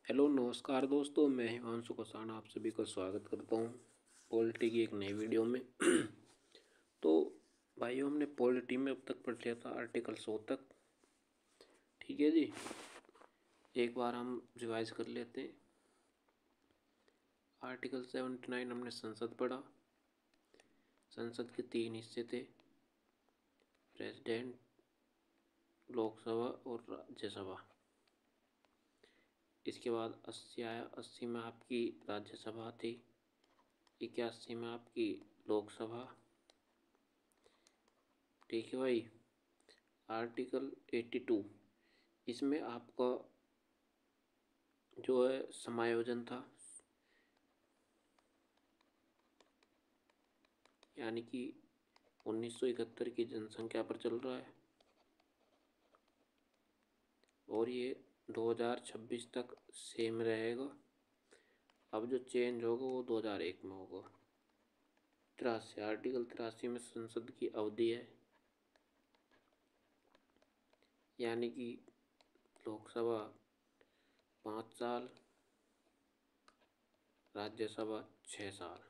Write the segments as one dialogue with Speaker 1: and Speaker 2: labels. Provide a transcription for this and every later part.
Speaker 1: Hello नमस्कार दोस्तों, मैं हिमांशु कोसाना आप सभी का स्वागत करता हूँ पॉलिटी की एक नई वीडियो में। तो भाइयों, हमने पॉलिटी में अब तक पढ़ लिया था आर्टिकल 100 तक। ठीक है जी, एक बार हम रिवाइज कर लेते हैं। आर्टिकल 79 हमने संसद पढ़ा। संसद के 3 हिस्से थे, प्रेसिडेंट, लोकसभा और राज्यसभा। इसके बाद 80 आया। 80 में आपकी राज्यसभा थी, 81 में आपकी लोकसभा। ठीक है भाई। आर्टिकल 82, इसमें आपका जो है समायोजन था, यानी कि 1971 की जनसंख्या पर चल रहा है और ये 2026 तक सेम रहेगा। अब जो चेंज होगा वो 2001 में होगा। 83, आर्टिकल 83 में संसद की अवधि है, यानी कि लोकसभा 5 साल, राज्यसभा 6 साल।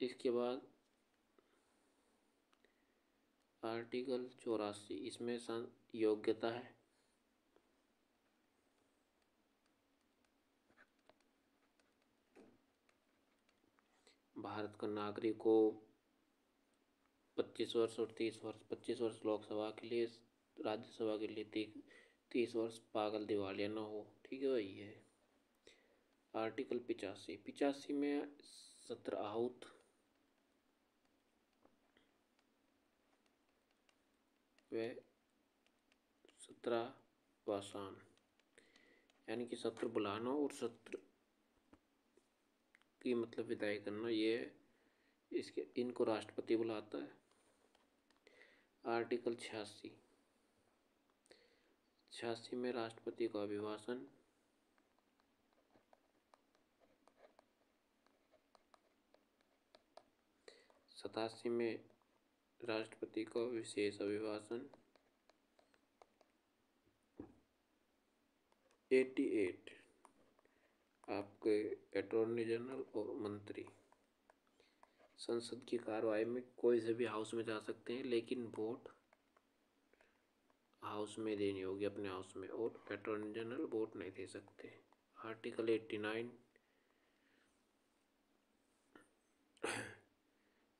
Speaker 1: इसके बाद आर्टिकल 84, इसमें योग्यता है। भारत का नागरिक हो, 25 वर्ष और 30 वर्ष, 25 वर्ष लोकसभा के लिए, राज्यसभा के लिए 30 वर्ष, पागल दिवालिया ना हो। ठीक है भाई। है आर्टिकल 85। 85 में 17 आहूत, व 17 वासान, यानी कि सत्र बुलाना और सत्र की मतलब विदाई करना, ये इसके इनको राष्ट्रपति बुलाता है। आर्टिकल 86, 86 में राष्ट्रपति का अभिभाषण। 87 में राष्ट्रपति का विशेष अभिभाषण। 88 आपके अटॉर्नी जनरल और मंत्री संसद की कार्रवाई में कोई से भी हाउस में जा सकते हैं, लेकिन वोट हाउस में देनी होगी, अपने हाउस में, और अटॉर्नी जनरल वोट नहीं दे सकते। आर्टिकल 89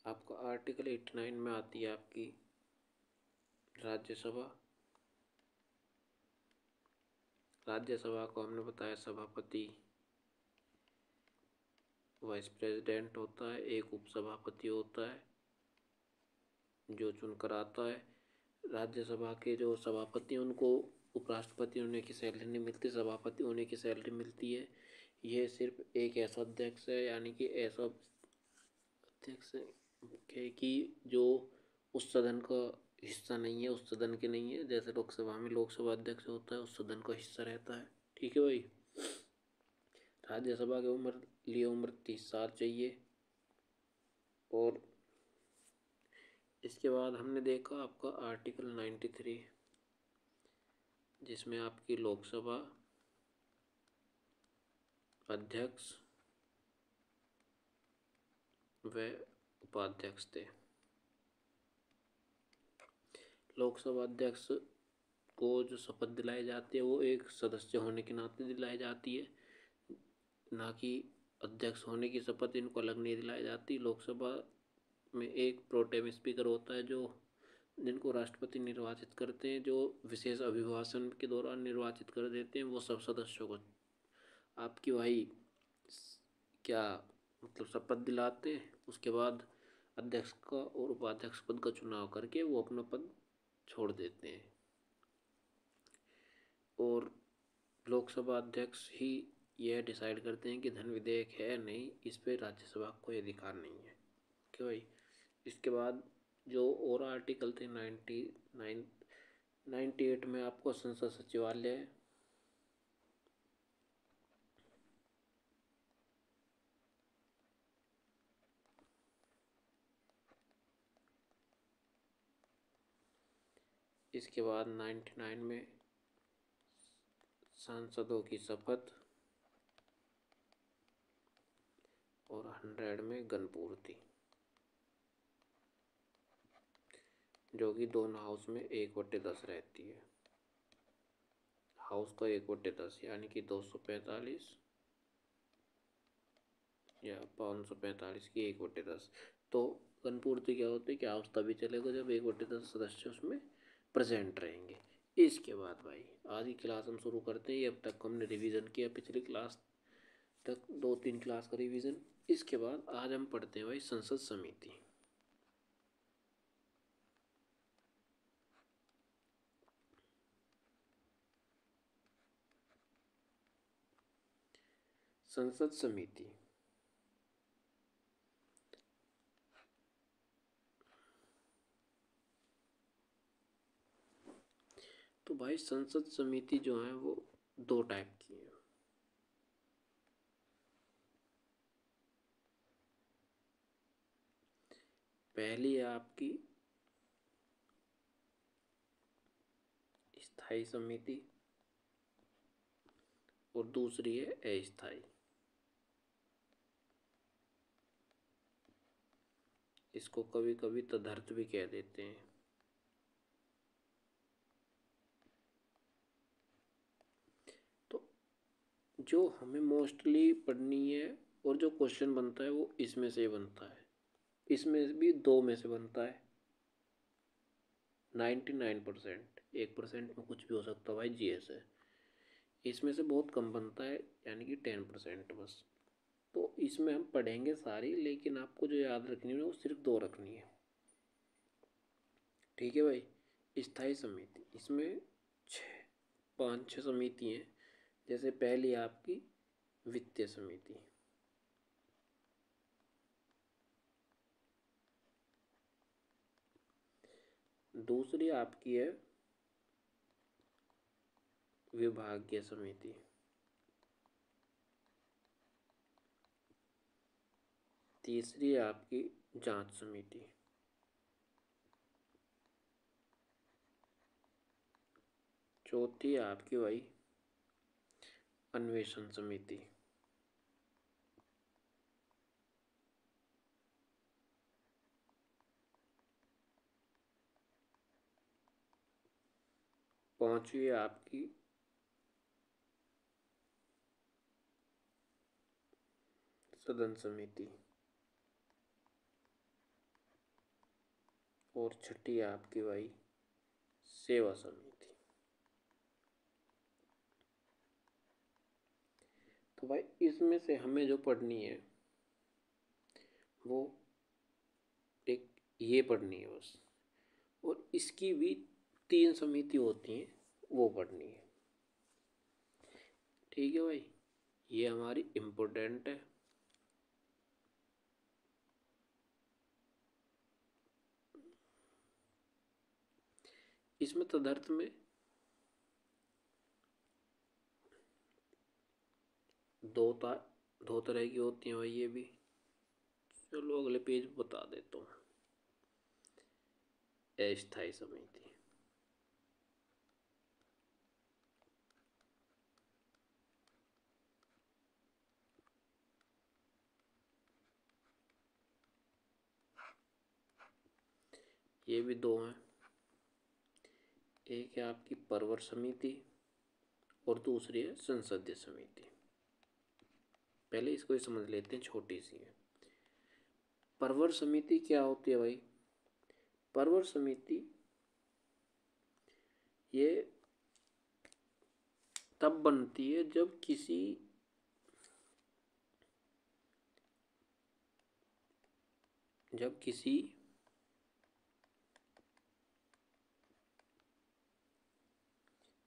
Speaker 1: आपका, आर्टिकल 89 में आती है आपकी राज्यसभा। राज्यसभा को हमने बताया सभापति, वाइस प्रेसिडेंट होता है, एक उपसभापति होता है जो चुनकर आता है। राज्यसभा के जो सभापति हैं उनको उपराष्ट्रपति होने की सैलरी नहीं मिलती, सभापति होने की सैलरी मिलती है। यह सिर्फ एक ऐसा अध्यक्ष है, यानी कि ऐसा अध्यक्ष है कि जो उस सदन का हिस्सा नहीं है, उस सदन के नहीं है। जैसे लोकसभा में लोकसभा अध्यक्ष होता है, उस सदन का हिस्सा रहता है। ठीक है भाई। राज्यसभा की उम्र 30 साल चाहिए। और इसके बाद हमने देखा आपका आर्टिकल 93, जिसमें आपकी लोकसभा अध्यक्ष व उपाध्यक्ष थे। लोकसभा अध्यक्ष को जो शपथ दिलाई जाती है वो एक सदस्य होने के नाते दिलाई जाती है, ना कि अध्यक्ष होने की शपथ इनको अलग नहीं दिलाई जाती। लोकसभा में एक प्रोटेम स्पीकर होता है जो जिनको राष्ट्रपति निर्वाचित करते हैं, जो विशेष अभिभाषण के दौरान निर्वाचित कर देते हैं वो सब सदस्यों को। आपकी भाई क्या मतलब शपथ दिलाते हैं, उसके बाद अध्यक्ष का और उपाध्यक्ष पद का चुनाव करके वो अपना पद छोड़ देते हैं। और लोकसभा अध्यक्ष ही यह डिसाइड करते हैं कि धन विधेयक है नहीं, इस पर राज्यसभा को कोई अधिकार नहीं है। क्यों भाई। इसके बाद जो और आर्टिकल थे 98 में आपको संसद सचिवालय है। इसके बाद 99 में सांसदों की शपथ और 100 में गणपूर्ति, जो कि दोनों हाउस में 1/10 रहती है। हाउस का 1/10 यानी कि 245 या 545 की 1/10। तो गणपूर्ति क्या होती है कि हाउस तभी चलेगा जब 1/10 सदस्य उसमें प्रेजेंट रहेंगे। इसके बाद भाई आज की क्लास हम शुरू करते हैं। अब तक हमने रिवीजन किया, पिछली क्लास तक 2-3 क्लास का रिवीजन। इसके बाद आज हम पढ़ते हैं भाई संसद समिति। संसद समिति तो भाई संसद समिति जो है वो 2 टाइप की है। पहली है आपकी स्थायी समिति और दूसरी है अस्थायी। इसको कभी कभी तदर्थ भी कह देते हैं। तो जो हमें मोस्टली पढ़नी है और जो क्वेश्चन बनता है वो इसमें से बनता है। इसमें भी 2 में से बनता है। 99%, 1% में कुछ भी हो सकता है भाई, जीएस है। इसमें से बहुत कम बनता है यानी कि 10% बस। तो इसमें हम पढ़ेंगे सारी, लेकिन आपको जो याद रखनी है वो सिर्फ 2 रखनी है। ठीक है भाई। स्थायी समिति, इसमें 5-6 समिति हैं। जैसे पहली आपकी वित्तीय समिति, दूसरी आपकी है विभागीय समिति, तीसरी है आपकी जांच समिति, चौथी है आपकी भाई अन्वेषण समिति, पांचवी है आपकी सदन समिति और छठी है आपकी भाई सेवा समिति। तो भाई इसमें से हमें जो पढ़नी है वो एक ये पढ़नी है बस। और इसकी भी 3 समिति होती हैं, वो पढ़नी है। ठीक है भाई, ये हमारी इम्पोर्टेंट है। इसमें तदर्थ में दो तरह की होती हैं भाई ये भी। चलो अगले पेज पे बता देता हूँ। अस्थायी समिति, ये भी 2 हैं। एक है आपकी परवर समिति और दूसरी है संसदीय समिति। पहले इसको ही समझ लेते हैं, छोटी सी है। परवर समिति क्या होती है भाई? परवर समिति ये तब बनती है जब किसी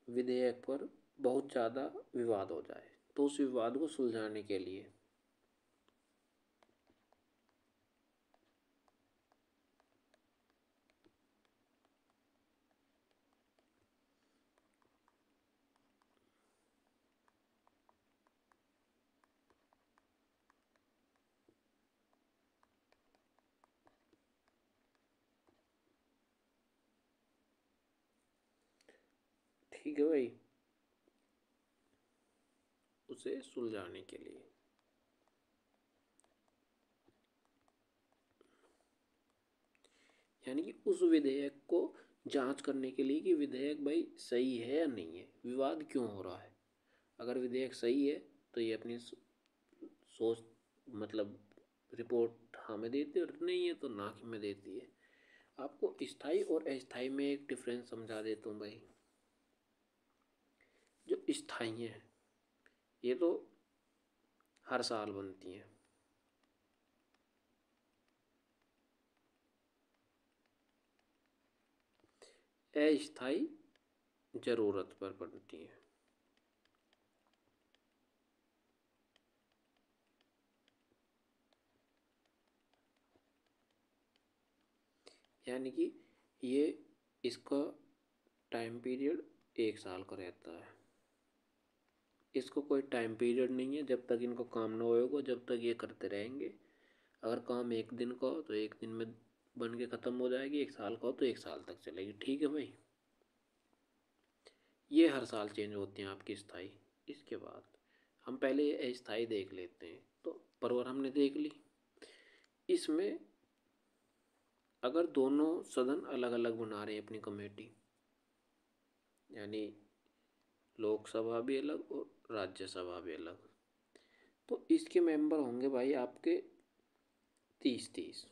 Speaker 1: विधेयक पर बहुत ज़्यादा विवाद हो जाए, तो उस विवाद को सुलझाने के लिए। ठीक है भाई। उसे सुलझाने के लिए। यानी कि उस विधेयक को जांच करने के लिए कि विधेयक भाई सही है या नहीं है, विवाद क्यों हो रहा है। अगर विधेयक सही है तो ये अपनी सोच मतलब रिपोर्ट हमें देती है, और नहीं है तो ना कि में देती है। आपको स्थायी और अस्थायी में एक डिफरेंस समझा देता हूँ भाई। जो स्थायी है ये तो हर साल बनती हैं, अस्थायी जरूरत पर बनती हैं। यानी कि ये इसका टाइम पीरियड 1 साल का रहता है। इसको कोई टाइम पीरियड नहीं है, जब तक इनको काम ना होगा जब तक ये करते रहेंगे। अगर काम 1 दिन का हो तो 1 दिन में बन के ख़त्म हो जाएगी, 1 साल का हो तो 1 साल तक चलेगी। ठीक है भाई, ये हर साल चेंज होती हैं आपकी स्थाई। इसके बाद हम पहले ये अस्थाई देख लेते हैं। तो परवर हमने देख ली। इसमें अगर दोनों सदन अलग अलग बना रहे हैं अपनी कमेटी, यानी लोकसभा भी अलग और राज्यसभा भी अलग, तो इसके मेंबर होंगे भाई आपके 30-30।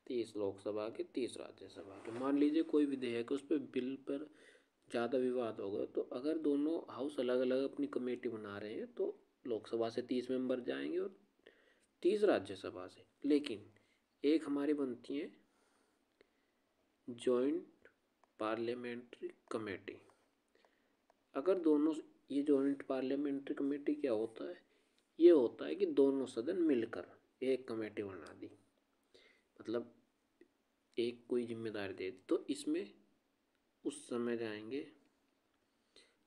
Speaker 1: 30 लोकसभा के, 30 राज्यसभा के। मान लीजिए कोई विधेयक उस पर बिल पर ज़्यादा विवाद होगा, तो अगर दोनों हाउस अलग अलग अपनी कमेटी बना रहे हैं तो लोकसभा से 30 मेंबर जाएंगे और 30 राज्यसभा से। लेकिन एक हमारी बनती है जॉइंट पार्लियामेंट्री कमेटी। अगर दोनों, ये जॉइंट पार्लियामेंट्री कमेटी क्या होता है, ये होता है कि दोनों सदन मिलकर एक कमेटी बना दी, मतलब एक कोई जिम्मेदारी दे दी। तो इसमें उस समय जाएंगे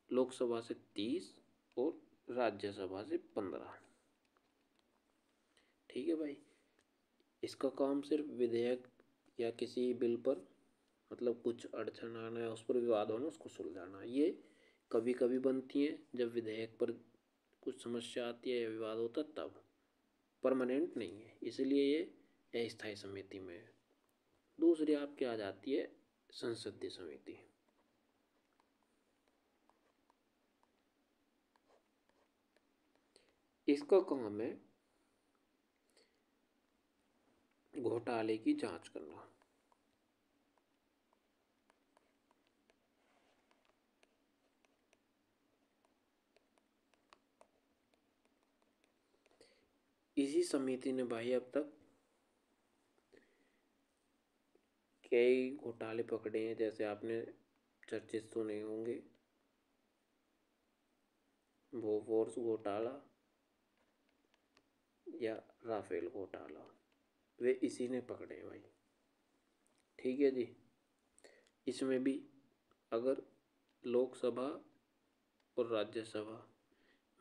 Speaker 1: लोकसभा से 30 और राज्यसभा से 15। ठीक है भाई, इसका काम सिर्फ विधेयक या किसी बिल पर मतलब कुछ अड़चन आना है, उस पर विवाद होना, उसको सुलझाना। ये कभी कभी बनती हैं जब विधेयक पर कुछ समस्या आती है या विवाद होता है तब, परमानेंट नहीं है, इसलिए ये अस्थायी समिति में है। दूसरी आपकी आ जाती है संसदीय समिति। इसका काम है घोटाले की जांच करना। इसी समिति ने भाई अब तक कई घोटाले पकड़े हैं, जैसे आपने चर्चित सुने होंगे बोफोर्स घोटाला या राफेल घोटाला, वे इसी ने पकड़े हैं भाई। ठीक है जी, इसमें भी अगर लोकसभा और राज्यसभा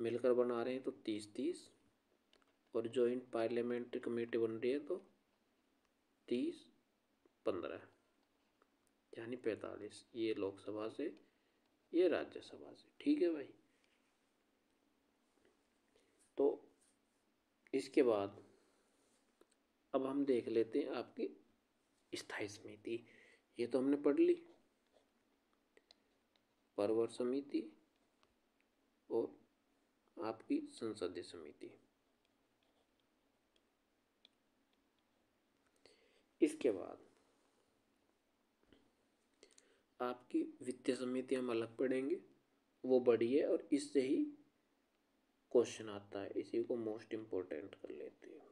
Speaker 1: मिलकर बना रहे हैं तो 30-30, और जॉइंट पार्लियामेंट्री कमेटी बन रही है तो 30-15, यानी 45। ये लोकसभा से, ये राज्यसभा से। ठीक है भाई, तो इसके बाद अब हम देख लेते हैं आपकी स्थायी समिति। ये तो हमने पढ़ ली, परवर समिति और आपकी संसदीय समिति। इसके बाद आपकी वित्तीय समिति हम अलग पढ़ेंगे, वो बड़ी है और इससे ही क्वेश्चन आता है, इसी को मोस्ट इम्पोर्टेंट कर लेते हैं।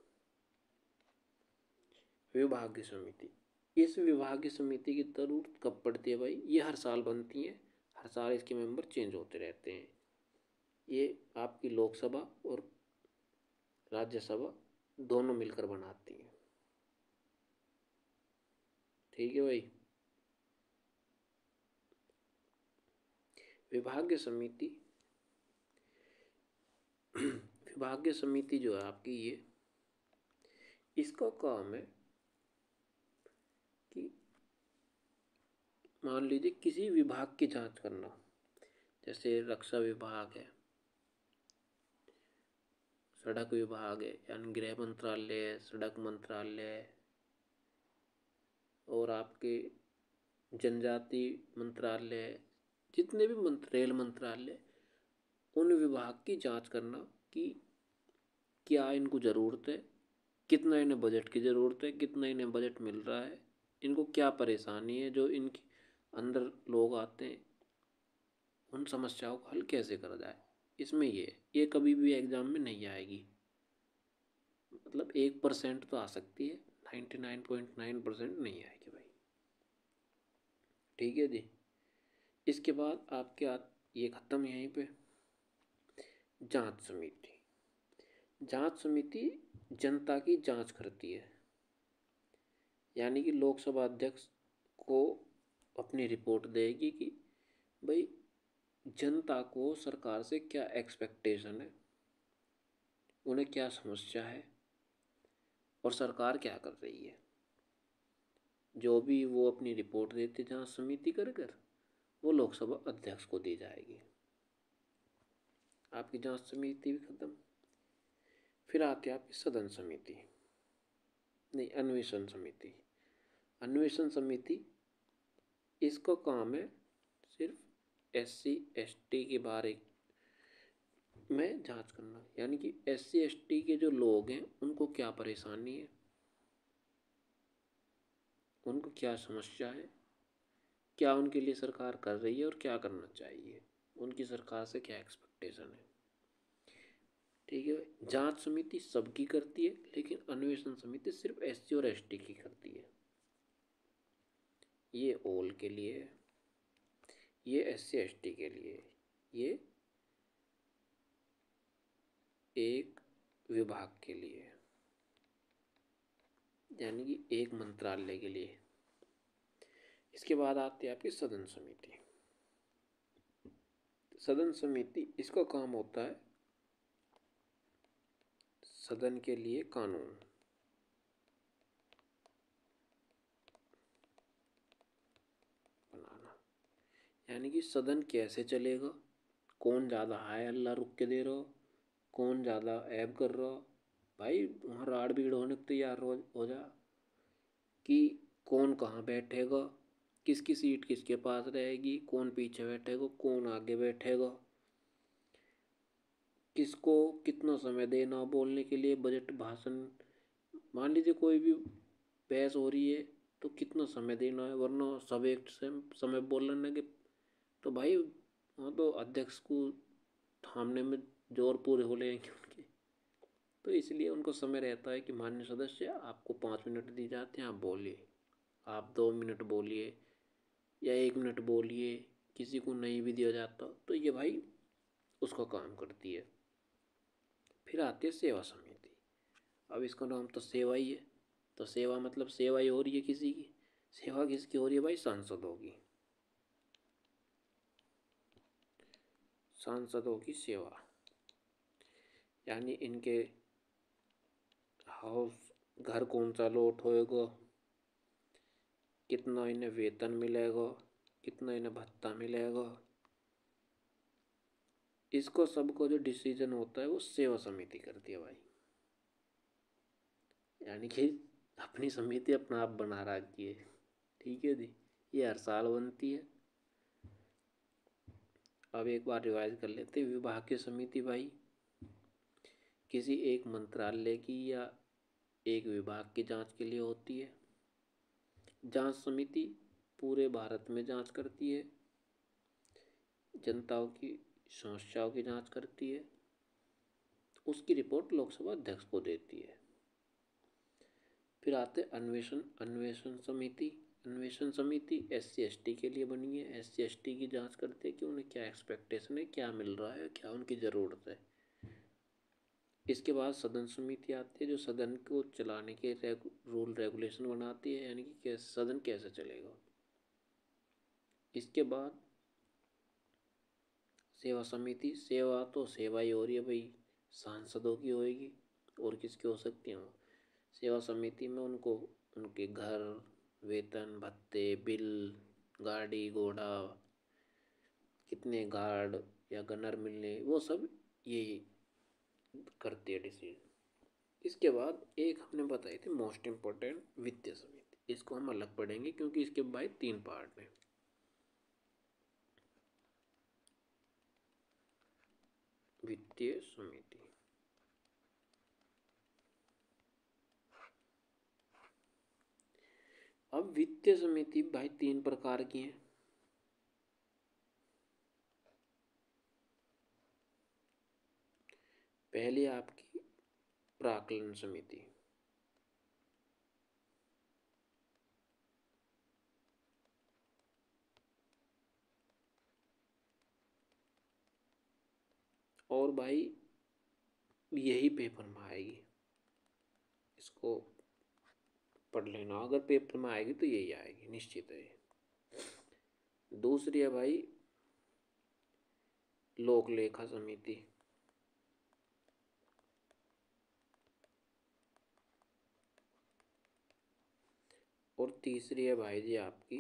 Speaker 1: विभागीय समिति, इस विभागीय समिति की जरूरत कब पड़ती है भाई, ये हर साल बनती है, हर साल इसके मेंबर चेंज होते रहते हैं। ये आपकी लोकसभा और राज्यसभा दोनों मिलकर बनाती हैं। ठीक है भाई, विभागीय समिति विभागीय समिति जो है आपकी, ये इसका काम है कि मान लीजिए किसी विभाग की जांच करना, जैसे रक्षा विभाग है, सड़क विभाग है यानी गृह मंत्रालय, सड़क मंत्रालय, और आपके जनजाति मंत्रालय, जितने भी रेल मंत्रालय, उन विभाग की जांच करना कि क्या इनको ज़रूरत है, कितना इन्हें बजट की ज़रूरत है, कितना इन्हें बजट मिल रहा है, इनको क्या परेशानी है जो इनके अंदर लोग आते हैं, उन समस्याओं को हल कैसे करा जाए। इसमें ये कभी भी एग्जाम में नहीं आएगी। मतलब 1% तो आ सकती है, 99.9% नहीं आएगी भाई। ठीक है जी। इसके बाद आपके ये खत्म यहीं पे। जांच समिति। जांच समिति जनता की जांच करती है, यानी कि लोकसभा अध्यक्ष को अपनी रिपोर्ट देगी कि भाई जनता को सरकार से क्या एक्सपेक्टेशन है, उन्हें क्या समस्या है और सरकार क्या कर रही है। जो भी वो अपनी रिपोर्ट देते जांच समिति कर कर, वो लोकसभा अध्यक्ष को दी जाएगी। आपकी जांच समिति भी खत्म। फिर आती है आपकी सदन समिति, नहीं, अन्वेषण समिति। अन्वेषण समिति, इसका काम है सिर्फ SC ST के बारे में जांच करना, यानी कि SC ST के जो लोग हैं उनको क्या परेशानी है, उनको क्या समस्या है, क्या उनके लिए सरकार कर रही है और क्या करना चाहिए, उनकी सरकार से क्या एक्सपेक्टेशन है। ठीक है। जांच समिति सबकी करती है, लेकिन अन्वेषण समिति सिर्फ SC और ST की करती है। ये ऑल के लिए है, ये SC ST के लिए, ये एक विभाग के लिए, यानी कि एक मंत्रालय के लिए। इसके बाद आती है आपकी सदन समिति। सदन समिति, इसका काम होता है सदन के लिए कानून, बनाना, यानी कि सदन कैसे चलेगा, कौन ज़्यादा हाय अल्लाह रुक के दे रहा हो, कौन ज़्यादा ऐब कर रहा हो। भाई वहाँ राड़ भीड़ होने को तैयार हो जा कि कौन कहाँ बैठेगा, किसकी सीट किसके पास रहेगी, कौन पीछे बैठेगा, कौन आगे बैठेगा, किसको कितना समय देना बोलने के लिए, बजट भाषण। मान लीजिए कोई भी बहस हो रही है तो कितना समय देना है, वरना सब एक समय बोलने लगे तो भाई वहाँ तो अध्यक्ष को थामने में जोर पूरे हो लेंगे उनके। तो इसलिए उनको समय रहता है कि माननीय सदस्य आपको 5 मिनट दिए जाते हैं, आप बोलिए, आप 2 मिनट बोलिए या 1 मिनट बोलिए, किसी को नहीं भी दिया जाता तो ये भाई उसका काम करती है। फिर आती है सेवा समिति। अब इसका नाम तो सेवा ही है, तो सेवा मतलब सेवा ही हो रही है किसी की। सेवा किसकी हो रही है भाई? सांसदों की। सांसदों की सेवा, यानी इनके हाउस घर कौन सा लॉट होएगा, कितना इन्हें वेतन मिलेगा, कितना इन्हें भत्ता मिलेगा, इसको सबको जो डिसीजन होता है वो सेवा समिति करती है भाई। यानी कि अपनी समिति अपना आप बना रखी है। ठीक है जी। ये हर साल बनती है। अब एक बार रिवाइज कर लेते हैं। विभागीय समिति भाई किसी एक मंत्रालय की या एक विभाग की जांच के लिए होती है। जांच समिति पूरे भारत में जांच करती है, जनताओं की समस्याओं की जांच करती है, उसकी रिपोर्ट लोकसभा अध्यक्ष को देती है। फिर आते अन्वेषण अन्वेषण समिति। अन्वेषण समिति SC ST के लिए बनी है। SC ST की जांच करते हैं कि उन्हें क्या एक्सपेक्टेशन है, क्या मिल रहा है, क्या उनकी ज़रूरत है। इसके बाद सदन समिति आती है जो सदन को चलाने के रूल रेगुलेशन बनाती है, यानी कि सदन कैसे चलेगा। इसके बाद सेवा समिति। सेवा तो सेवा ही हो रही है भाई, सांसदों की होएगी और किसकी हो सकती है। सेवा समिति में उनको उनके घर, वेतन, भत्ते, बिल, गाड़ी घोड़ा, कितने गार्ड या गनर मिलने, वो सब यही करती है डिसीजन। इसके बाद एक हमने बताई थी मोस्ट इम्पोर्टेंट वित्तीय समिति, इसको हम अलग पढ़ेंगे क्योंकि इसके भाई 3 पार्ट हैं। वित्तीय समिति, अब वित्तीय समिति भाई 3 प्रकार की है। पहली आपकी प्राक्कलन समिति, और भाई यही पेपर में आएगी, इसको पढ़ लेना, अगर पेपर में आएगी तो यही आएगी निश्चित है। दूसरी है भाई लोक लेखा समिति, और तीसरी है भाई जी आपकी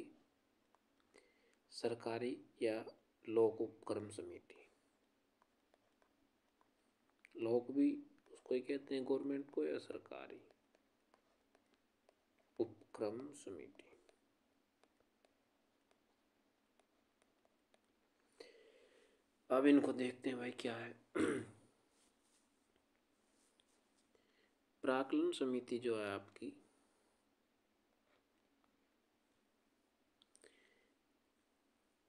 Speaker 1: सरकारी या लोक उपक्रम समिति। लोक भी उसको ही कहते हैं गवर्नमेंट को, या सरकारी उपक्रम समिति। अब इनको देखते हैं भाई क्या है। प्राक्कलन समिति जो है आपकी,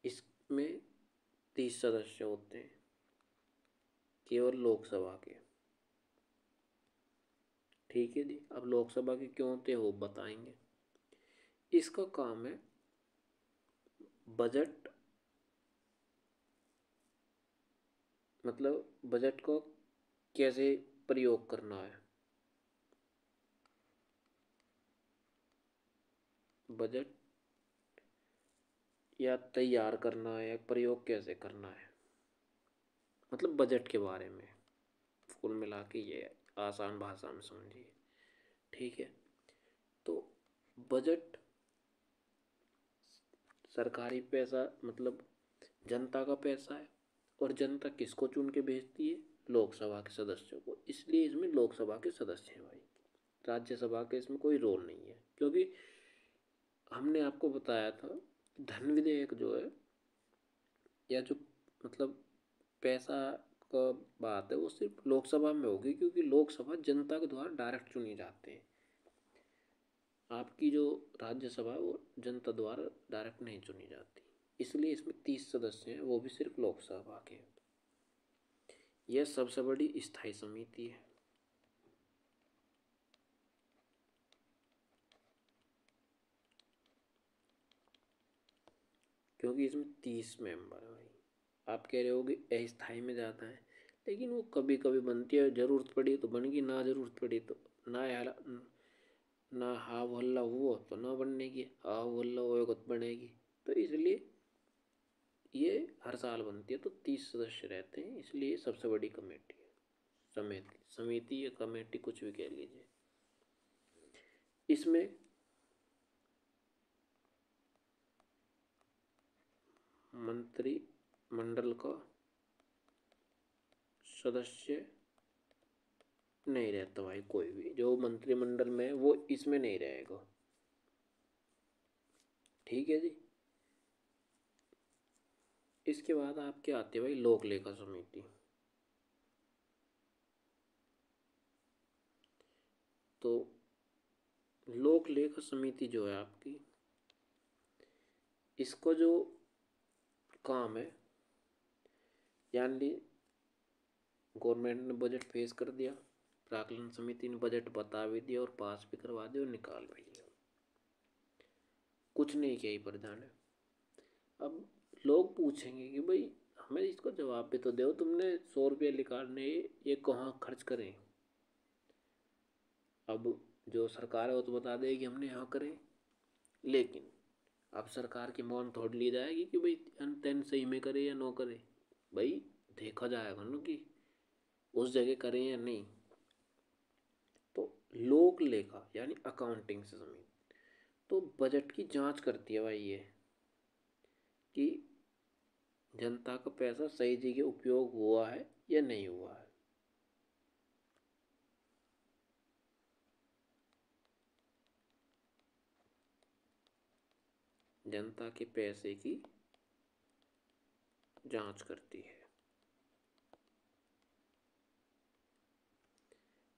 Speaker 1: इसमें 30 सदस्य होते हैं केवल लोकसभा के। ठीक है जी, अब लोकसभा के क्यों होते हैं वो बताएंगे। इसका काम है बजट, मतलब बजट को कैसे प्रयोग करना है, बजट या तैयार करना है या प्रयोग कैसे करना है, मतलब बजट के बारे में कुल मिला के ये आसान भाषा में समझिए। ठीक है, तो बजट सरकारी पैसा, मतलब जनता का पैसा है, और जनता किसको चुन के भेजती है, लोकसभा के सदस्यों को, इसलिए इसमें लोकसभा के सदस्य हैं भाई। राज्यसभा के इसमें कोई रोल नहीं है, क्योंकि हमने आपको बताया था धन विधेयक जो है, या जो मतलब पैसा का बात है, वो सिर्फ लोकसभा में होगी, क्योंकि लोकसभा जनता के द्वारा डायरेक्ट चुनी जाते हैं। आपकी जो राज्यसभा है वो जनता द्वारा डायरेक्ट नहीं चुनी जाती, इसलिए इसमें 30 सदस्य हैं, वो भी सिर्फ लोकसभा के। यह सबसे बड़ी स्थायी समिति है। क्योंकि इसमें 30 मेंबर है भाई। आप कह रहे हो कि अस्थाई में ज़्यादा है, लेकिन वो कभी कभी बनती है, ज़रूरत पड़ी तो बन गई, ना ज़रूरत पड़ी तो ना, यार ना हाव हल्ला हुआ तो ना बनने की, हाव हल्ला होएगा तो बनेगी। तो इसलिए ये हर साल बनती है, तो 30 सदस्य रहते हैं, इसलिए सबसे बड़ी कमेटी है। समिति, समिति या कमेटी कुछ भी कह लीजिए। इसमें मंत्रिमंडल का सदस्य नहीं रहता भाई, कोई भी जो मंत्रिमंडल में है वो इसमें नहीं रहेगा। ठीक है जी। इसके बाद आपके आते हैं भाई लोक लेखा समिति। तो लोक लेखा समिति जो है आपकी, इसको जो काम है, यानी गवर्नमेंट ने बजट पेश कर दिया, प्राक्कलन समिति ने बजट बता भी दिया और पास भी करवा दिया और निकाल भी लिया, कुछ नहीं किया ही प्रधान है। अब लोग पूछेंगे कि भाई हमें इसको जवाब भी तो दो, तुमने 100 रुपये निकालने ये कहाँ खर्च करें। अब जो सरकार है वो तो बता देगी हमने यहाँ करें, लेकिन अब सरकार की मौन थोड़ी ली जाएगी कि भाई अनतेन सही में करे या नो करे। भाई देखा जाएगा ना कि उस जगह करें या नहीं। तो लोक लेखा यानी अकाउंटिंग से समिति तो बजट की जांच करती है भाई, ये कि जनता का पैसा सही जगह उपयोग हुआ है या नहीं हुआ है। जनता के पैसे की जांच करती है।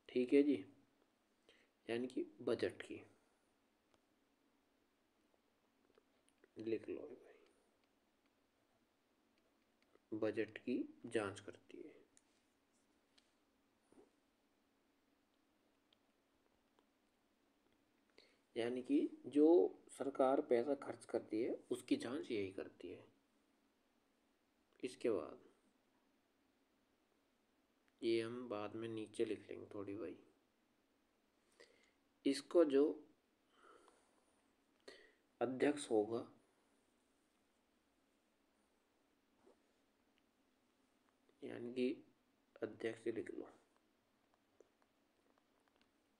Speaker 1: ठीक है जी, यानी कि बजट की, लिख लो भाई, बजट की जांच करती है। यानी कि जो सरकार पैसा खर्च करती है उसकी जांच यही करती है। इसके बाद ये हम बाद में नीचे लिख लेंगे थोड़ी भाई। इसको जो अध्यक्ष होगा यानी कि अध्यक्ष लिख लो,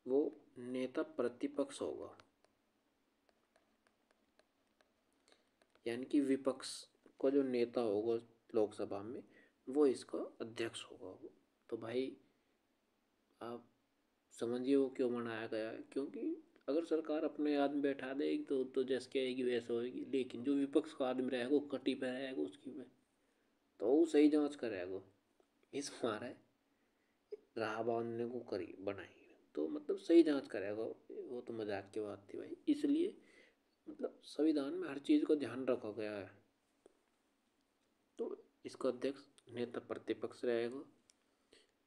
Speaker 1: वो नेता प्रतिपक्ष होगा, यानी कि विपक्ष का जो नेता होगा लोकसभा में वो इसका अध्यक्ष होगा। तो भाई आप समझिए वो क्यों बनाया गया है, क्योंकि अगर सरकार अपने आदमी बैठा देगी तो जैसे आएगी वैसे होएगी, लेकिन जो विपक्ष का आदमी रहेगा वो कटी पे रहेगा उसकी में, तो वो सही जांच करेगा। इस मारे राह बांधने को करी बनाई, तो मतलब सही जांच करेगा। वो तो मजाक की बात थी भाई, इसलिए मतलब संविधान में हर चीज को ध्यान रखा गया है। तो इसका अध्यक्ष नेता प्रतिपक्ष रहेगा।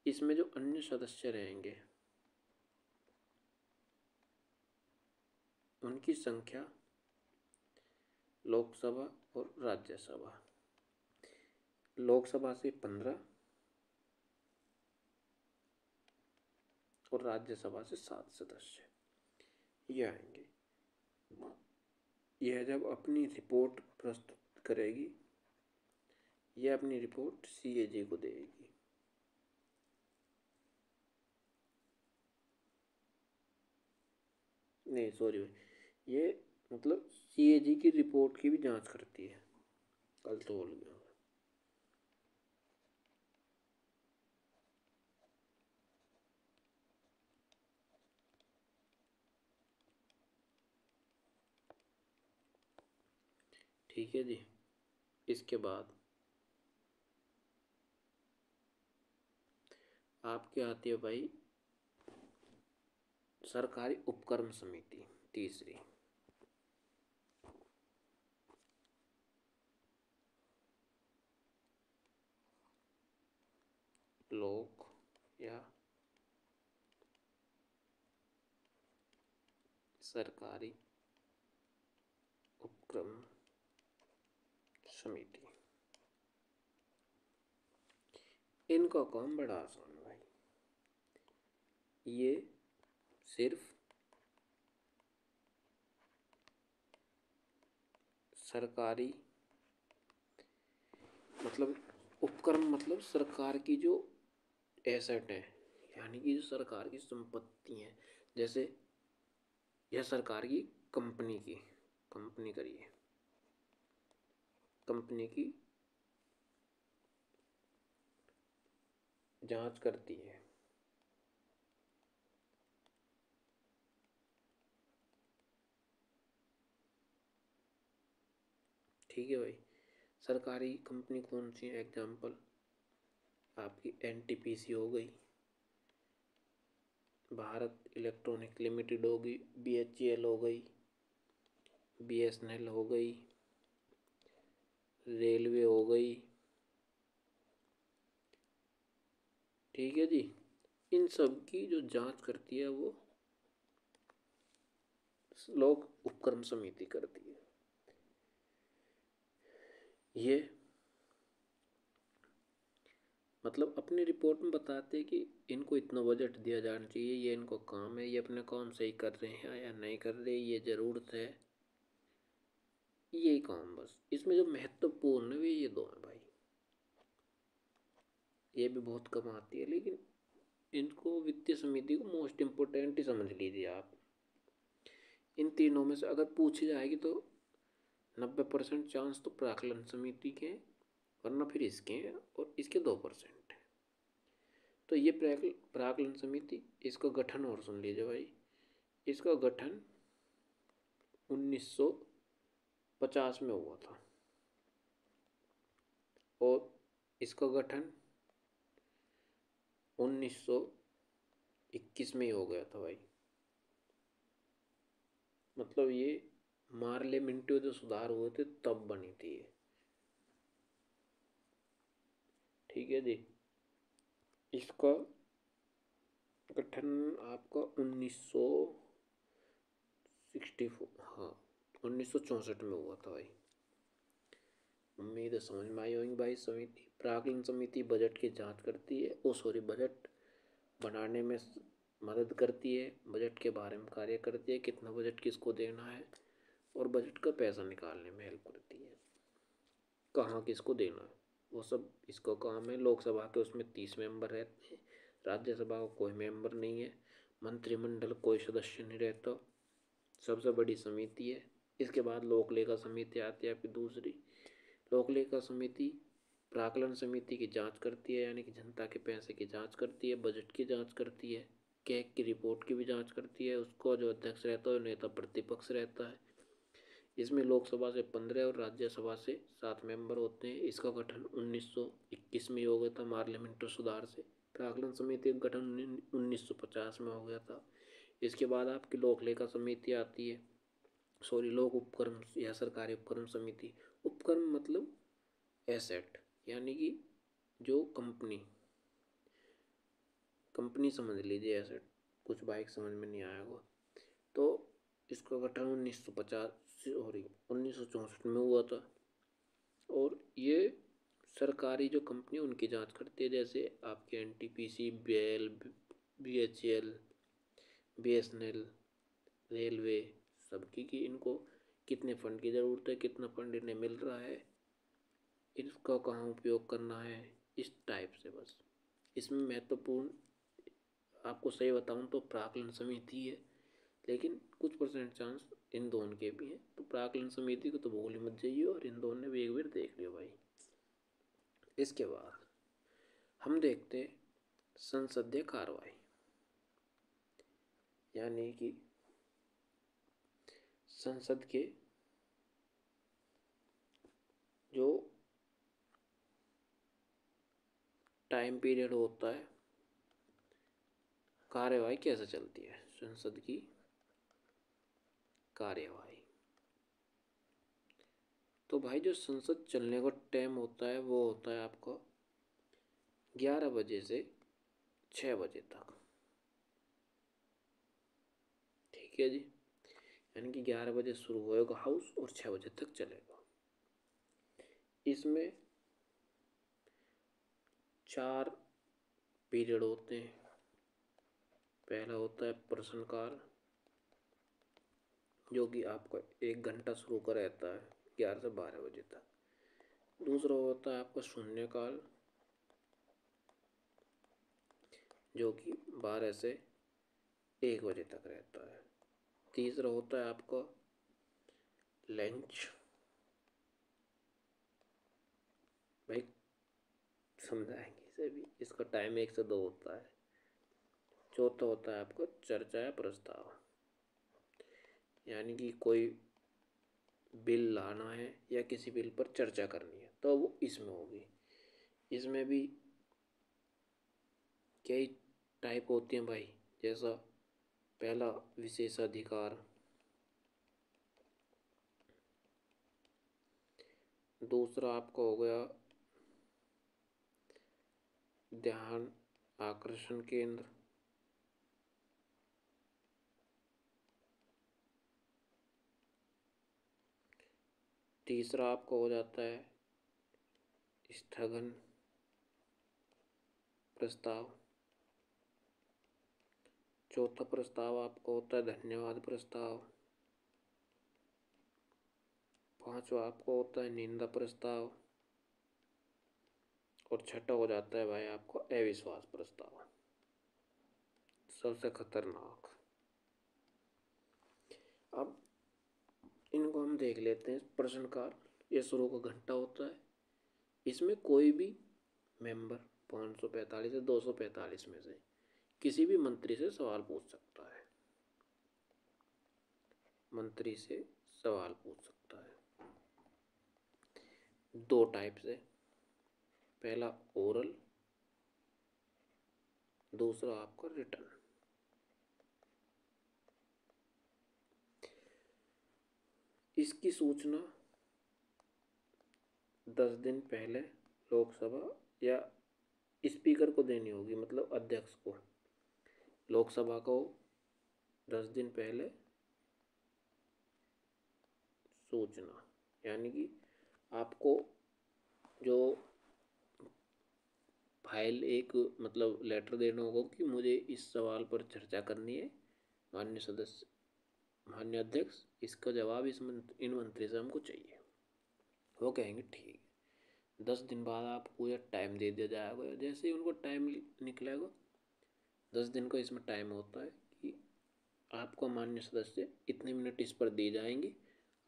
Speaker 1: इसमें जो अन्य सदस्य रहेंगे उनकी संख्या लोकसभा और राज्यसभा, लोकसभा से 15 और राज्यसभा से 7 सदस्य ये आएंगे। यह जब अपनी रिपोर्ट प्रस्तुत करेगी, यह अपनी रिपोर्ट सीएजी को देगी। नहीं सॉरी भाई, ये मतलब सीएजी की रिपोर्ट की भी जांच करती है, कल तो बोल गया। ठीक है जी, इसके बाद आपके आती है भाई सरकारी उपक्रम समिति, तीसरी। लोक या सरकारी उपक्रम समिति, इनका काम बड़ा आसान है भाई। ये सिर्फ सरकारी मतलब उपक्रम मतलब सरकार की जो एसेट है, यानी कि जो सरकार की संपत्ति है, जैसे यह सरकार की कंपनी करिए, कंपनी की जांच करती है। ठीक है भाई, सरकारी कंपनी कौन सी है? एग्जाम्पल आपकी एनटीपीसी हो गई, भारत इलेक्ट्रॉनिक लिमिटेड होगी, बीएचईएल हो गई, बीएसएनएल हो गई, रेलवे हो गई। ठीक है जी, इन सब की जो जांच करती है वो लोक उपक्रम समिति करती है। ये मतलब अपनी रिपोर्ट में बताते हैं कि इनको इतना बजट दिया जाना चाहिए, ये इनको काम है, ये अपने काम सही कर रहे हैं या नहीं कर रहे, ये ज़रूरत है, यही काम बस। इसमें जो महत्वपूर्ण है वे ये दो हैं भाई, ये भी बहुत कम आती है, लेकिन इनको वित्तीय समिति को मोस्ट इम्पोर्टेंट ही समझ लीजिए आप। इन तीनों में से अगर पूछी जाएगी तो 90% चांस तो प्राकलन समिति के हैं, वरना फिर इसके हैं, और इसके 2% है। तो ये प्राकलन समिति, इसका गठन और सुन लीजिए भाई। इसका गठन 1900 50 में हुआ था और इसका गठन 1921 में ही हो गया था भाई। मतलब ये मार्ले मिंटो जो सुधार हुए थे तब बनी थी ये। ठीक है जी। इसका गठन आपका 1964, हाँ 1964 में हुआ था भाई। उम्मीद है समझ में आई होगी भाई। समिति, प्राक्कलन समिति बजट की जांच करती है, ओ सॉरी, बजट बनाने में मदद करती है, बजट के बारे में कार्य करती है, कितना बजट किसको देना है, और बजट का पैसा निकालने में हेल्प करती है, कहाँ किसको देना है वो सब इसका काम है। लोकसभा के उसमें 30 मेंबर रहते हैं, राज्यसभा का कोई मेंबर नहीं है, मंत्रिमंडल कोई सदस्य नहीं रहता, सबसे बड़ी समिति है। इसके बाद लोक लेखा समिति आती है आपकी दूसरी। लोक लेखा समिति प्राक्कलन समिति की जांच करती है, यानी कि जनता के पैसे की जांच करती है, बजट की जांच करती है, कैग की रिपोर्ट की भी जांच करती है। उसको जो अध्यक्ष रहता है नेता प्रतिपक्ष रहता है। इसमें लोकसभा से 15 और राज्यसभा से 7 मेंबर होते हैं। इसका गठन 1921 में हो गया था पार्लियामेंट्री सुधार से। प्राक्कलन समिति का गठन 1950 में हो गया था। इसके बाद आपकी लोक लेखा समिति आती है, सॉरी लोक उपक्रम या सरकारी उपक्रम समिति। उपक्रम मतलब एसेट, यानी कि जो कंपनी कंपनी समझ लीजिए एसेट, कुछ बाइक समझ में नहीं आया होगा। तो इसका गठन 1964 में हुआ था और ये सरकारी जो कंपनी उनकी जांच करती है, जैसे आपके NTPC, BL, BHEL, BSNL, railway, सबकी कि इनको कितने फंड की ज़रूरत है, कितना फंड इन्हें मिल रहा है, इसका कहाँ उपयोग करना है, इस टाइप से। बस इसमें महत्वपूर्ण आपको सही बताऊं तो प्राक्कलन समिति है, लेकिन कुछ परसेंट चांस इन दोनों के भी हैं। तो प्राक्कलन समिति को तो भूल ही मत जाइए और इन दोनों ने भी एक बार देख लियो भाई। इसके बाद हम देखते संसदीय कार्रवाई, यानी कि संसद के जो टाइम पीरियड होता है, कार्यवाही कैसे चलती है, संसद की कार्यवाही। तो भाई जो संसद चलने का टाइम होता है वो होता है आपका 11 बजे से 6 बजे तक। ठीक है जी, यानी कि 11 बजे शुरू होएगा हाउस और 6 बजे तक चलेगा। इसमें 4 पीरियड होते हैं। पहला होता है प्रश्नकाल, जो कि आपका 1 घंटा शुरू का रहता है 11 से 12 बजे तक। दूसरा होता है आपका शून्यकाल, जो कि 12 से 1 बजे तक रहता है। तीसरा होता है आपका लंच, भाई समझाएंगे इसे भी, इसका टाइम 1 से 2 होता है। चौथा होता है आपका चर्चा या प्रस्ताव, यानी कि कोई बिल लाना है या किसी बिल पर चर्चा करनी है तो वो इसमें होगी। इसमें भी कई टाइप होती हैं भाई, जैसा पहला विशेषाधिकार, दूसरा आपका हो गया ध्यान आकर्षण केंद्र, तीसरा आपका हो जाता है स्थगन प्रस्ताव, चौथा प्रस्ताव आपका होता है धन्यवाद प्रस्ताव, पांचवा आपका होता है निंदा प्रस्ताव, और छठा हो जाता है भाई आपका अविश्वास प्रस्ताव, सबसे खतरनाक। अब इनको हम देख लेते हैं। प्रश्नकाल, ये शुरू का घंटा होता है। इसमें कोई भी मेंबर 545 से 245 में से किसी भी मंत्री से सवाल पूछ सकता है, मंत्री से सवाल पूछ सकता है। दो टाइप से, पहला ओरल, दूसरा आपका रिटर्न। इसकी सूचना 10 दिन पहले लोकसभा या स्पीकर को देनी होगी, मतलब अध्यक्ष को। लोकसभा को 10 दिन पहले सूचना, यानी कि आपको जो फाइल एक मतलब लेटर देना होगा कि मुझे इस सवाल पर चर्चा करनी है माननीय सदस्य, माननीय अध्यक्ष, इसका जवाब इन मंत्री से हमको चाहिए। वो कहेंगे ठीक है। 10 दिन बाद आपको यह टाइम दे दिया जाएगा। जैसे ही उनको टाइम निकलेगा, 10 दिन का इसमें टाइम होता है कि आपको माननीय सदस्य इतने मिनट इस पर दिए जाएंगे,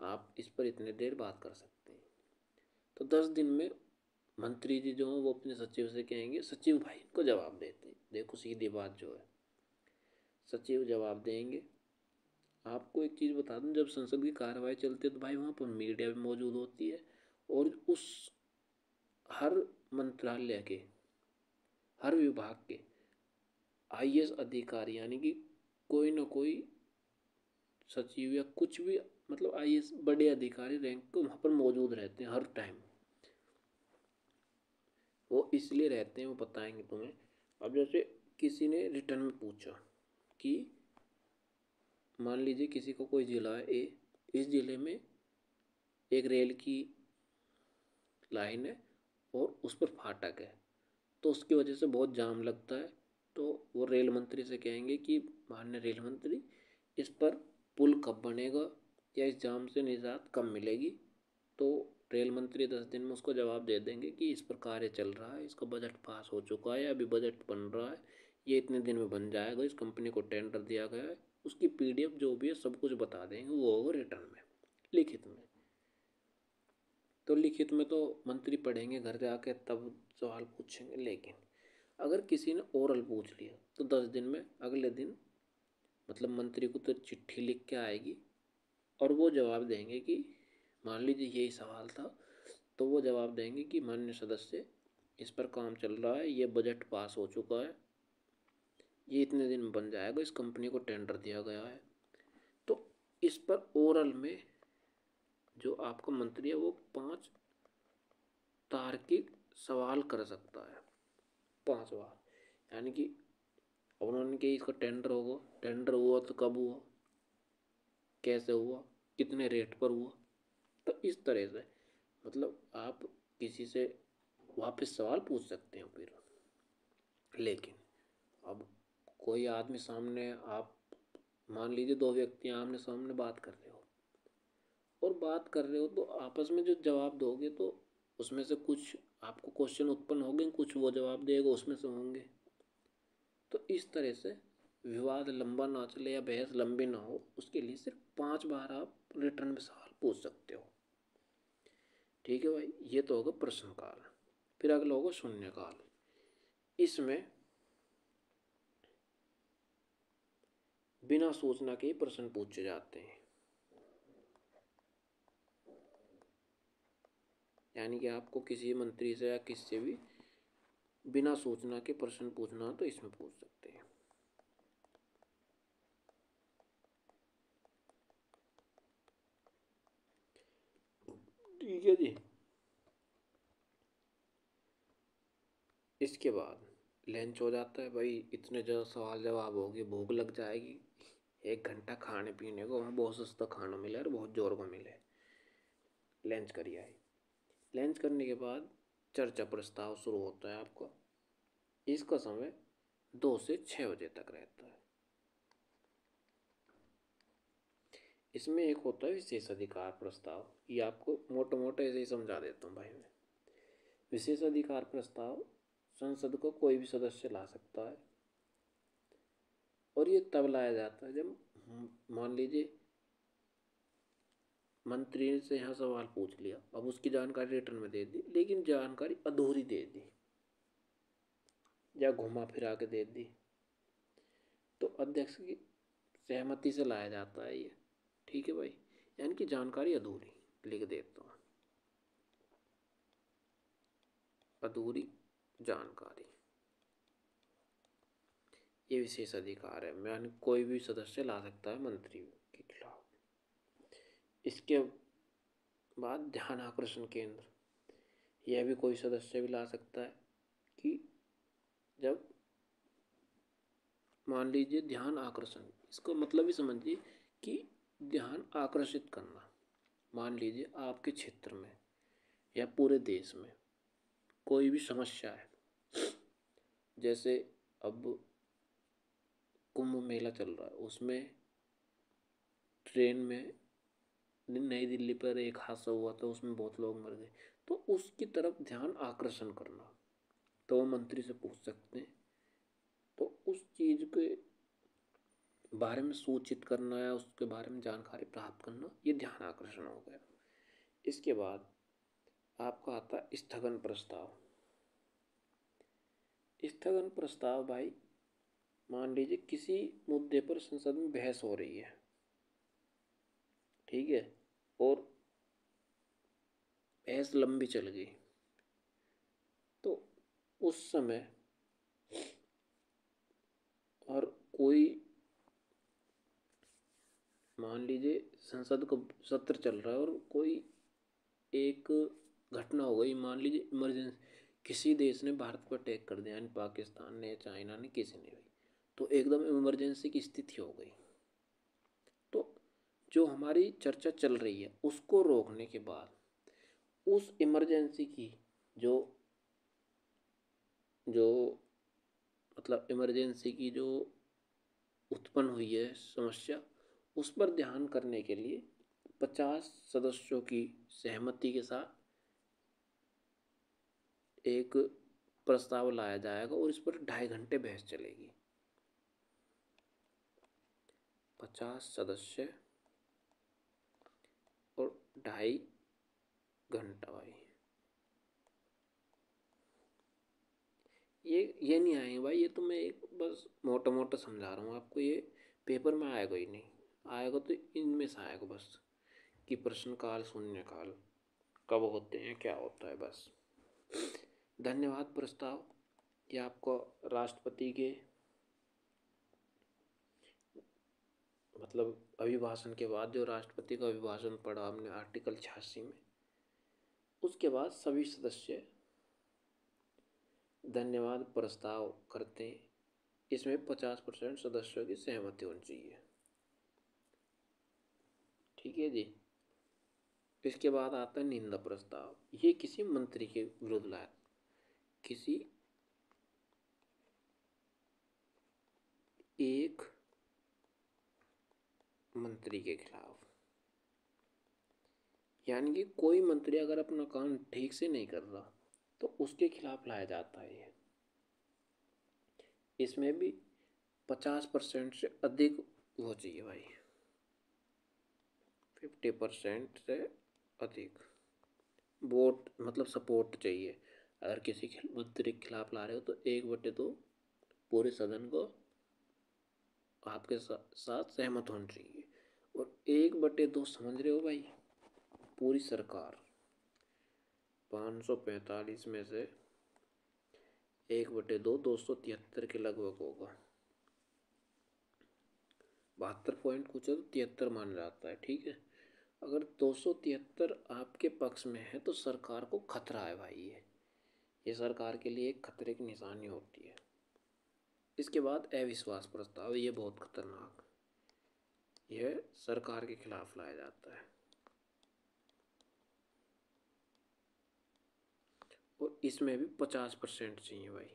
Speaker 1: आप इस पर इतने देर बात कर सकते हैं। तो 10 दिन में मंत्री जी जो हैं वो अपने सचिव से कहेंगे, सचिव भाई इनको जवाब देते हैं। देखो सीधी बात जो है, सचिव जवाब देंगे। आपको एक चीज़ बता दूं, जब संसद की कार्यवाही चलती है तो भाई वहाँ पर मीडिया भी मौजूद होती है, और उस हर मंत्रालय के, हर विभाग के आईएएस अधिकारी, यानी कि कोई ना कोई सचिव या कुछ भी, मतलब आईएएस बड़े अधिकारी रैंक के वहाँ पर मौजूद रहते हैं हर टाइम। वो इसलिए रहते हैं, वो बताएंगे तुम्हें। अब जैसे किसी ने रिटर्न में पूछा कि मान लीजिए किसी को कोई जिला है ए, इस जिले में एक रेल की लाइन है और उस पर फाटक है, तो उसकी वजह से बहुत जाम लगता है। तो वो रेल मंत्री से कहेंगे कि माननीय रेल मंत्री, इस पर पुल कब बनेगा या इस जाम से निजात कब मिलेगी। तो रेल मंत्री 10 दिन में उसको जवाब दे देंगे कि इस पर कार्य चल रहा है, इसका बजट पास हो चुका है या अभी बजट बन रहा है, ये इतने दिन में बन जाएगा, इस कंपनी को टेंडर दिया गया है। उसकी पीडीएफ जो भी है सब कुछ बता देंगे, वो होगा रिटर्न में, लिखित में। तो लिखित में तो मंत्री पढ़ेंगे घर जाके, तब सवाल पूछेंगे। लेकिन अगर किसी ने ओरल पूछ लिया तो 10 दिन में अगले दिन मतलब मंत्री को तो चिट्ठी लिख के आएगी, और वो जवाब देंगे कि मान लीजिए यही सवाल था, तो वो जवाब देंगे कि माननीय सदस्य, इस पर काम चल रहा है, ये बजट पास हो चुका है, ये इतने दिन में बन जाएगा, इस कंपनी को टेंडर दिया गया है। तो इस पर ओरल में जो आपका मंत्री है वो 5 तार्किक सवाल कर सकता है, 5 बार। यानी कि उन्होंने कहा इसका टेंडर होगा, टेंडर हुआ तो कब हुआ, कैसे हुआ, कितने रेट पर हुआ। तो इस तरह से मतलब आप किसी से वापस सवाल पूछ सकते हैं फिर। लेकिन अब कोई आदमी सामने, आप मान लीजिए 2 व्यक्ति आमने सामने बात कर रहे हो, और बात कर रहे हो तो आपस में जो जवाब दोगे तो उसमें से कुछ आपको क्वेश्चन उत्पन्न होंगे, कुछ वो जवाब देगा उसमें से होंगे। तो इस तरह से विवाद लंबा ना चले या बहस लंबी ना हो, उसके लिए सिर्फ 5 बार आप रिटर्न में सवाल पूछ सकते हो। ठीक है भाई, ये तो होगा प्रश्नकाल। फिर अगला होगा शून्यकाल। इसमें बिना सूचना के ही प्रश्न पूछे जाते हैं, यानी कि आपको किसी मंत्री से या किसी से भी बिना सूचना के प्रश्न पूछना हो तो इसमें पूछ सकते हैं। ठीक है जी। इसके बाद लंच हो जाता है भाई, इतने ज़्यादा सवाल जवाब होगी, भूख लग जाएगी। 1 घंटा खाने पीने को वहाँ बहुत सस्ता खाना मिले और बहुत जोर का मिले। लंच करिए आए, लंच करने के बाद चर्चा प्रस्ताव शुरू होता है आपका। इसका समय 2 से 6 बजे तक रहता है। इसमें एक होता है विशेष अधिकार प्रस्ताव, ये आपको मोटा मोटा ऐसे ही समझा देता हूँ भाई मैं। विशेष अधिकार प्रस्ताव संसद को कोई भी सदस्य ला सकता है, और ये तब लाया जाता है जब मान लीजिए मंत्री से यहाँ सवाल पूछ लिया, अब उसकी जानकारी रिटर्न में दे दी, लेकिन जानकारी अधूरी दे दी या घुमा फिरा के दे दी, तो अध्यक्ष की सहमति से लाया जाता है ये। ठीक है भाई, यानी कि जानकारी अधूरी लिख देता हूँ। अधूरी जानकारी, ये विशेष अधिकार है, यानी कोई भी सदस्य ला सकता है मंत्री के खिलाफ। इसके बाद ध्यान आकर्षण केंद्र, यह भी कोई सदस्य भी ला सकता है कि जब मान लीजिए ध्यान आकर्षण, इसको मतलब ही समझिए कि ध्यान आकर्षित करना। मान लीजिए आपके क्षेत्र में या पूरे देश में कोई भी समस्या है, जैसे अब कुंभ मेला चल रहा है, उसमें ट्रेन में नई दिल्ली पर एक हादसा हुआ था, उसमें बहुत लोग मर गए, तो उसकी तरफ ध्यान आकर्षण करना, तो वो मंत्री से पूछ सकते हैं। तो उस चीज़ के बारे में सूचित करना या उसके बारे में जानकारी प्राप्त करना, ये ध्यान आकर्षण हो गया। इसके बाद आपका आता है स्थगन प्रस्ताव। स्थगन प्रस्ताव भाई, मान लीजिए किसी मुद्दे पर संसद में बहस हो रही है, ठीक है, और बहस लंबी चल गई, तो उस समय और कोई मान लीजिए संसद का सत्र चल रहा है और कोई एक घटना हो गई, मान लीजिए इमरजेंसी, किसी देश ने भारत पर अटैक कर दिया, यानी पाकिस्तान ने, चाइना ने, किसी ने भी, तो एकदम इमरजेंसी की स्थिति हो गई, तो जो हमारी चर्चा चल रही है उसको रोकने के बाद उस इमरजेंसी की जो जो मतलब इमरजेंसी की जो उत्पन्न हुई है समस्या, उस पर ध्यान करने के लिए 50 सदस्यों की सहमति के साथ एक प्रस्ताव लाया जाएगा और इस पर 2.5 घंटे बहस चलेगी। 50 सदस्य और 2.5 घंटा भाई, ये नहीं आएंगे भाई, ये तो मैं एक बस मोटा मोटा समझा रहा हूँ आपको, ये पेपर में आएगा ही नहीं, आएगा तो इनमें से आएगा बस, कि प्रश्नकाल शून्यकाल कब होते हैं, क्या होता है, बस। धन्यवाद प्रस्ताव, ये आपको राष्ट्रपति के मतलब अभिभाषण के बाद, जो राष्ट्रपति का अभिभाषण पढ़ा हमने आर्टिकल 86 में, उसके बाद सभी सदस्य धन्यवाद प्रस्ताव करते हैं, इसमें 50% सदस्यों की सहमति होनी चाहिए, ठीक है जी। इसके बाद आता है निंदा प्रस्ताव, ये किसी मंत्री के विरुद्ध लाया, किसी एक मंत्री के खिलाफ, यानी कि कोई मंत्री अगर अपना काम ठीक से नहीं कर रहा तो उसके खिलाफ लाया जाता है ये। इसमें भी 50% से अधिक वो चाहिए भाई, 50% से अधिक वोट मतलब सपोर्ट चाहिए। अगर किसी मंत्री के खिलाफ ला रहे हो तो 1/2 पूरे सदन को आपके साथ सहमत होना चाहिए, और 1/2 समझ रहे हो भाई, पूरी सरकार 545 में से 1/2 273 के लगभग होगा, 72 पॉइंट कुछ है तो 73 मान जाता है, ठीक है। अगर 273 आपके पक्ष में है तो सरकार को खतरा है भाई, ये सरकार के लिए एक खतरे की निशानी होती है। इसके बाद अविश्वास प्रस्ताव, ये बहुत खतरनाक, यह सरकार के खिलाफ लाया जाता है, और इसमें भी 50% चाहिए भाई,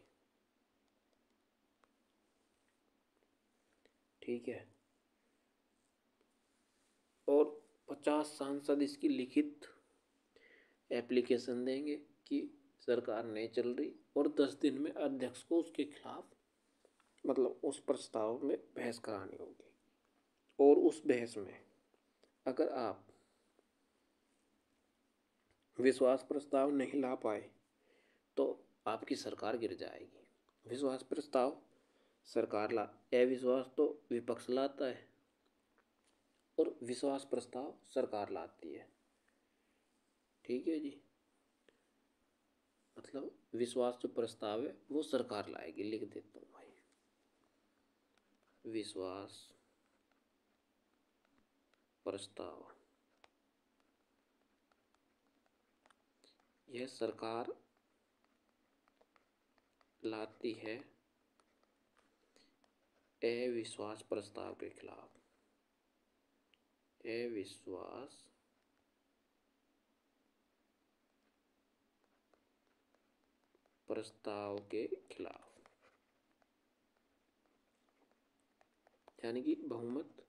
Speaker 1: ठीक है। और 50 सांसद इसकी लिखित एप्लीकेशन देंगे कि सरकार नहीं चल रही, और 10 दिन में अध्यक्ष को उसके खिलाफ मतलब उस प्रस्ताव में बहस करानी होगी, और उस बहस में अगर आप विश्वास प्रस्ताव नहीं ला पाए तो आपकी सरकार गिर जाएगी। विश्वास प्रस्ताव सरकार ला, अविश्वास तो विपक्ष लाता है और विश्वास प्रस्ताव सरकार लाती है, ठीक है जी। मतलब विश्वास जो प्रस्ताव है वो सरकार लाएगी, लिख देता हूँ भाई। विश्वास प्रस्ताव यह सरकार लाती है अविश्वास प्रस्ताव के खिलाफ, अविश्वास प्रस्ताव के खिलाफ, यानी कि बहुमत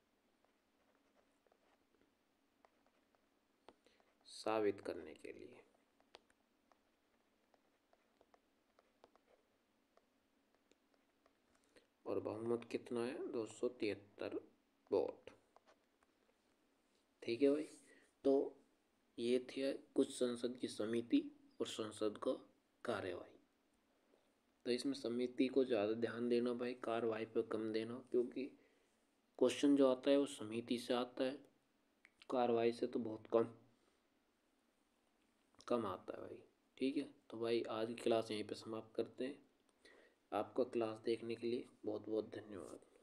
Speaker 1: साबित करने के लिए। और बहुमत कितना है? 273 वोट। ठीक है भाई। तो ये थे कुछ संसद की समिति और संसद का कार्यवाही। तो इसमें समिति को ज़्यादा ध्यान देना भाई, कार्यवाही पे कम देना, क्योंकि क्वेश्चन जो आता है वो समिति से आता है, कार्यवाही से तो बहुत कम आता है भाई। ठीक है, तो भाई आज की क्लास यहीं पे समाप्त करते हैं। आपका क्लास देखने के लिए बहुत बहुत धन्यवाद।